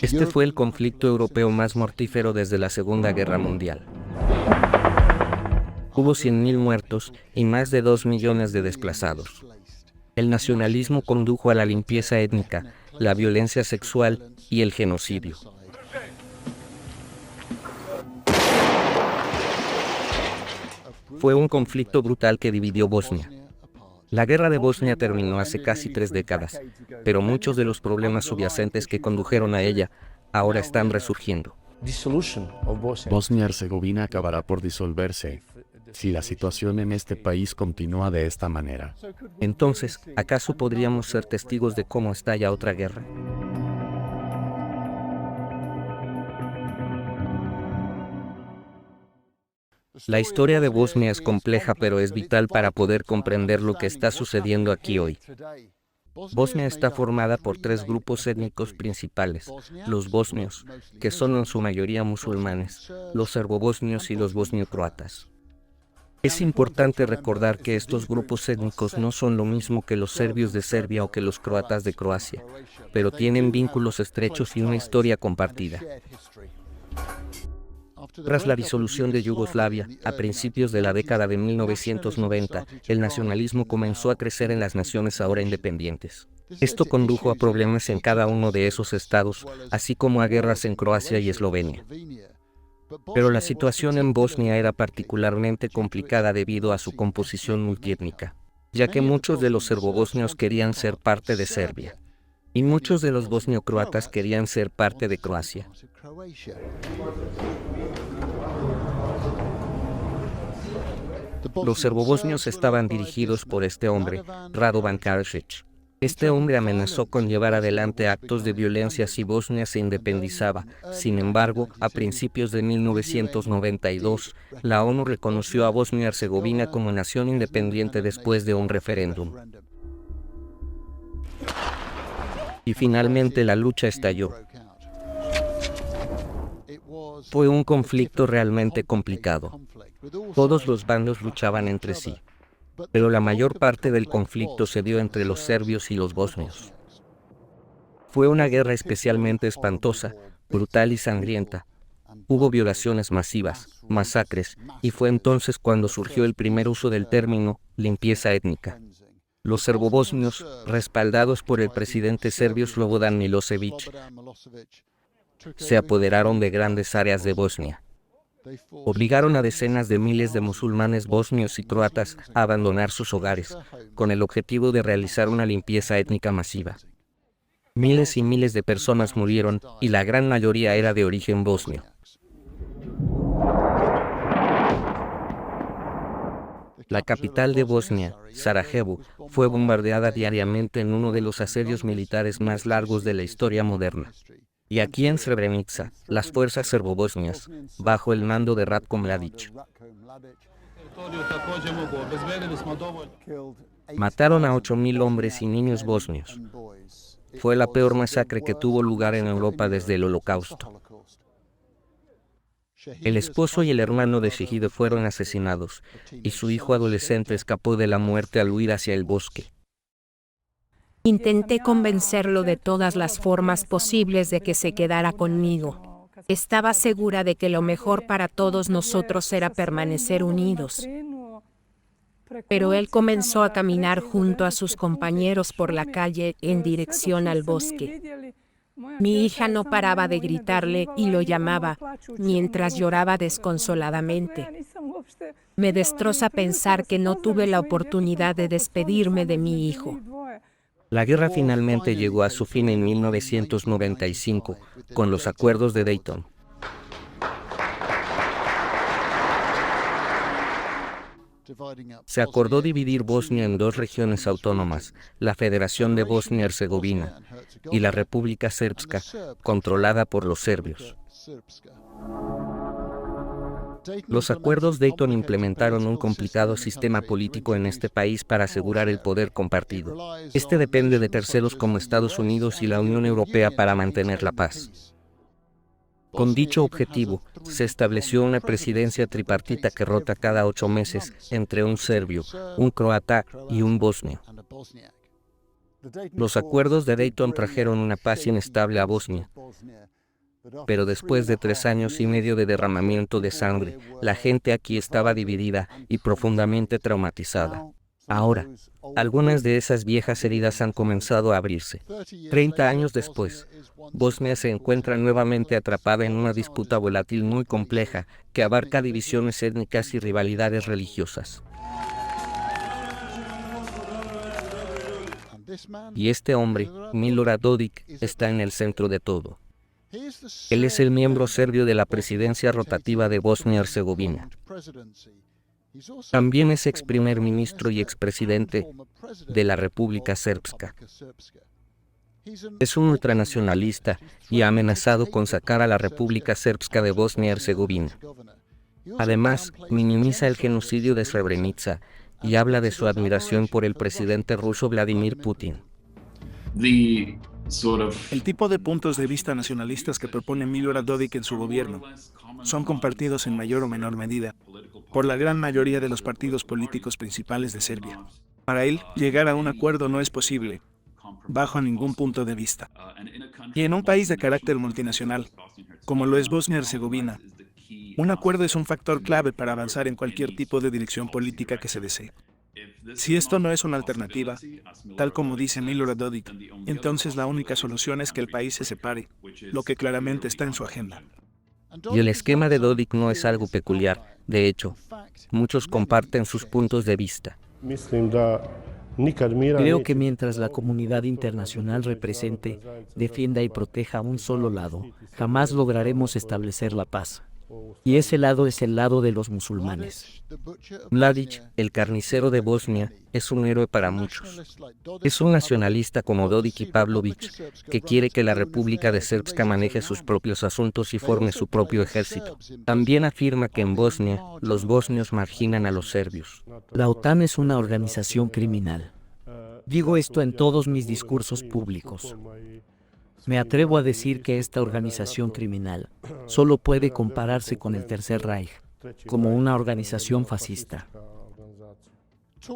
Este fue el conflicto europeo más mortífero desde la Segunda Guerra Mundial. Hubo 100.000 muertos y más de 2 millones de desplazados. El nacionalismo condujo a la limpieza étnica, la violencia sexual y el genocidio. Fue un conflicto brutal que dividió Bosnia. La guerra de Bosnia terminó hace casi 3 décadas, pero muchos de los problemas subyacentes que condujeron a ella ahora están resurgiendo. Bosnia-Herzegovina acabará por disolverse si la situación en este país continúa de esta manera. Entonces, ¿acaso podríamos ser testigos de cómo estalla otra guerra? La historia de Bosnia es compleja, pero es vital para poder comprender lo que está sucediendo aquí hoy. Bosnia está formada por 3 grupos étnicos principales: los bosnios, que son en su mayoría musulmanes, los serbobosnios y los bosnio-croatas. Es importante recordar que estos grupos étnicos no son lo mismo que los serbios de Serbia o que los croatas de Croacia, pero tienen vínculos estrechos y una historia compartida. Tras la disolución de Yugoslavia, a principios de la década de 1990, el nacionalismo comenzó a crecer en las naciones ahora independientes. Esto condujo a problemas en cada uno de esos estados, así como a guerras en Croacia y Eslovenia. Pero la situación en Bosnia era particularmente complicada debido a su composición multiétnica, ya que muchos de los serbobosnios querían ser parte de Serbia, y muchos de los bosnio-croatas querían ser parte de Croacia. Los serbobosnios estaban dirigidos por este hombre, Radovan Karadzic. Este hombre amenazó con llevar adelante actos de violencia si Bosnia se independizaba. Sin embargo, a principios de 1992, la ONU reconoció a Bosnia y Herzegovina como nación independiente después de un referéndum. Y finalmente la lucha estalló. Fue un conflicto realmente complicado. Todos los bandos luchaban entre sí, pero la mayor parte del conflicto se dio entre los serbios y los bosnios. Fue una guerra especialmente espantosa, brutal y sangrienta. Hubo violaciones masivas, masacres, y fue entonces cuando surgió el primer uso del término limpieza étnica. Los serbobosnios, respaldados por el presidente serbio Slobodan Milošević, se apoderaron de grandes áreas de Bosnia. Obligaron a decenas de miles de musulmanes bosnios y croatas a abandonar sus hogares, con el objetivo de realizar una limpieza étnica masiva. Miles y miles de personas murieron, y la gran mayoría era de origen bosnio. La capital de Bosnia, Sarajevo, fue bombardeada diariamente en uno de los asedios militares más largos de la historia moderna. Y aquí en Srebrenica, las fuerzas serbobosnias, bajo el mando de Ratko Mladić, mataron a 8.000 hombres y niños bosnios. Fue la peor masacre que tuvo lugar en Europa desde el Holocausto. El esposo y el hermano de Shehide fueron asesinados, y su hijo adolescente escapó de la muerte al huir hacia el bosque. Intenté convencerlo de todas las formas posibles de que se quedara conmigo. Estaba segura de que lo mejor para todos nosotros era permanecer unidos. Pero él comenzó a caminar junto a sus compañeros por la calle en dirección al bosque. Mi hija no paraba de gritarle y lo llamaba, mientras lloraba desconsoladamente. Me destroza pensar que no tuve la oportunidad de despedirme de mi hijo. La guerra finalmente llegó a su fin en 1995, con los acuerdos de Dayton. Se acordó dividir Bosnia en 2 regiones autónomas, la Federación de Bosnia-Herzegovina y la República Srpska, controlada por los serbios. Los acuerdos Dayton implementaron un complicado sistema político en este país para asegurar el poder compartido. Este depende de terceros como Estados Unidos y la Unión Europea para mantener la paz. Con dicho objetivo, se estableció una presidencia tripartita que rota cada 8 meses entre un serbio, un croata y un bosnio. Los acuerdos de Dayton trajeron una paz inestable a Bosnia, pero después de 3 años y medio de derramamiento de sangre, la gente aquí estaba dividida y profundamente traumatizada. Ahora, algunas de esas viejas heridas han comenzado a abrirse. 30 años después, Bosnia se encuentra nuevamente atrapada en una disputa volátil muy compleja que abarca divisiones étnicas y rivalidades religiosas. Y este hombre, Milorad Dodik, está en el centro de todo. Él es el miembro serbio de la presidencia rotativa de Bosnia-Herzegovina. También es ex primer ministro y expresidente de la República Srpska. Es un ultranacionalista y ha amenazado con sacar a la República Srpska de Bosnia-Herzegovina. Además, minimiza el genocidio de Srebrenica y habla de su admiración por el presidente ruso Vladimir Putin. El tipo de puntos de vista nacionalistas que propone Milorad Dodik en su gobierno son compartidos en mayor o menor medida por la gran mayoría de los partidos políticos principales de Serbia. Para él, llegar a un acuerdo no es posible, bajo ningún punto de vista. Y en un país de carácter multinacional, como lo es Bosnia-Herzegovina, un acuerdo es un factor clave para avanzar en cualquier tipo de dirección política que se desee. Si esto no es una alternativa, tal como dice Milorad Dodik, entonces la única solución es que el país se separe, lo que claramente está en su agenda. Y el esquema de Dodik no es algo peculiar. De hecho, muchos comparten sus puntos de vista. Creo que mientras la comunidad internacional represente, defienda y proteja a un solo lado, jamás lograremos establecer la paz. Y ese lado es el lado de los musulmanes. Mladic, el carnicero de Bosnia, es un héroe para muchos. Es un nacionalista como Dodik y Pavlović, que quiere que la República de Srpska maneje sus propios asuntos y forme su propio ejército. También afirma que en Bosnia, los bosnios marginan a los serbios. La OTAN es una organización criminal. Digo esto en todos mis discursos públicos. Me atrevo a decir que esta organización criminal solo puede compararse con el Tercer Reich, como una organización fascista.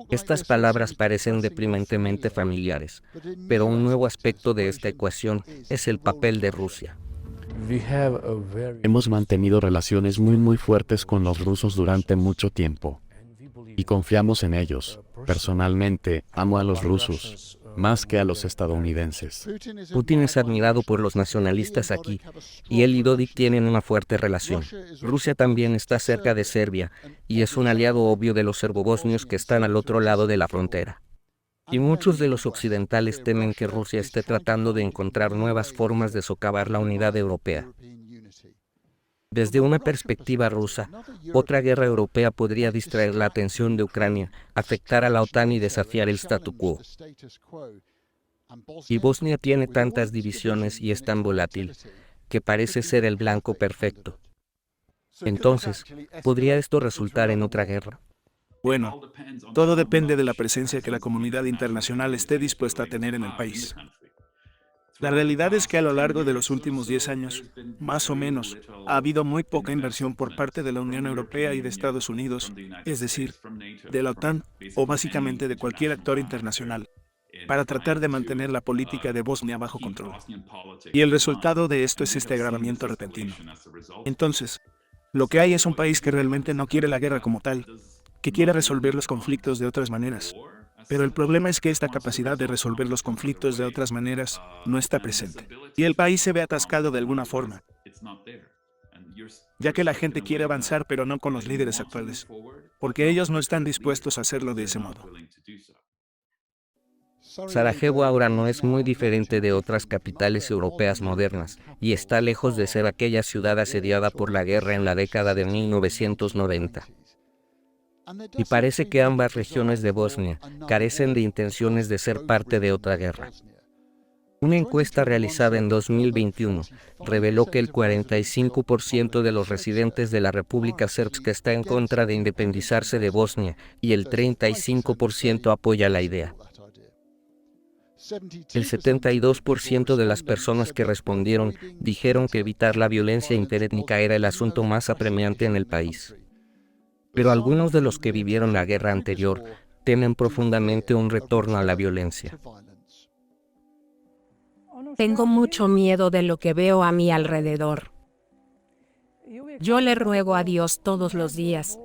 Estas palabras parecen deprimentemente familiares, pero un nuevo aspecto de esta ecuación es el papel de Rusia. Hemos mantenido relaciones muy fuertes con los rusos durante mucho tiempo. Y confiamos en ellos. Personalmente, amo a los rusos, más que a los estadounidenses. Putin es admirado por los nacionalistas aquí, y él y Dodik tienen una fuerte relación. Rusia también está cerca de Serbia, y es un aliado obvio de los serbobosnios que están al otro lado de la frontera. Y muchos de los occidentales temen que Rusia esté tratando de encontrar nuevas formas de socavar la unidad europea. Desde una perspectiva rusa, otra guerra europea podría distraer la atención de Ucrania, afectar a la OTAN y desafiar el statu quo. Y Bosnia tiene tantas divisiones y es tan volátil, que parece ser el blanco perfecto. Entonces, ¿podría esto resultar en otra guerra? Bueno, todo depende de la presencia que la comunidad internacional esté dispuesta a tener en el país. La realidad es que a lo largo de los últimos 10 años, más o menos, ha habido muy poca inversión por parte de la Unión Europea y de Estados Unidos, es decir, de la OTAN o básicamente de cualquier actor internacional, para tratar de mantener la política de Bosnia bajo control. Y el resultado de esto es este agravamiento repentino. Entonces, lo que hay es un país que realmente no quiere la guerra como tal, que quiere resolver los conflictos de otras maneras. Pero el problema es que esta capacidad de resolver los conflictos de otras maneras no está presente. Y el país se ve atascado de alguna forma, ya que la gente quiere avanzar pero no con los líderes actuales, porque ellos no están dispuestos a hacerlo de ese modo. Sarajevo ahora no es muy diferente de otras capitales europeas modernas, y está lejos de ser aquella ciudad asediada por la guerra en la década de 1990. Y parece que ambas regiones de Bosnia carecen de intenciones de ser parte de otra guerra. Una encuesta realizada en 2021 reveló que el 45% de los residentes de la República Srpska está en contra de independizarse de Bosnia y el 35% apoya la idea. El 72% de las personas que respondieron dijeron que evitar la violencia interétnica era el asunto más apremiante en el país. Pero algunos de los que vivieron la guerra anterior temen profundamente un retorno a la violencia. Tengo mucho miedo de lo que veo a mi alrededor. Yo le ruego a Dios todos los días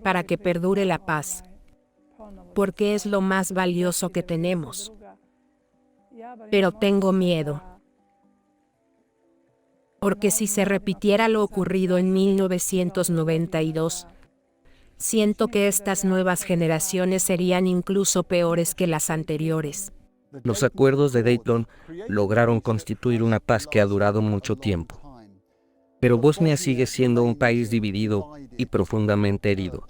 para que perdure la paz, porque es lo más valioso que tenemos. Pero tengo miedo, porque si se repitiera lo ocurrido en 1992, siento que estas nuevas generaciones serían incluso peores que las anteriores. Los acuerdos de Dayton lograron constituir una paz que ha durado mucho tiempo. Pero Bosnia sigue siendo un país dividido y profundamente herido.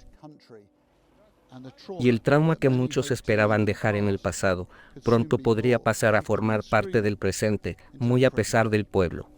Y el trauma que muchos esperaban dejar en el pasado pronto podría pasar a formar parte del presente, muy a pesar del pueblo.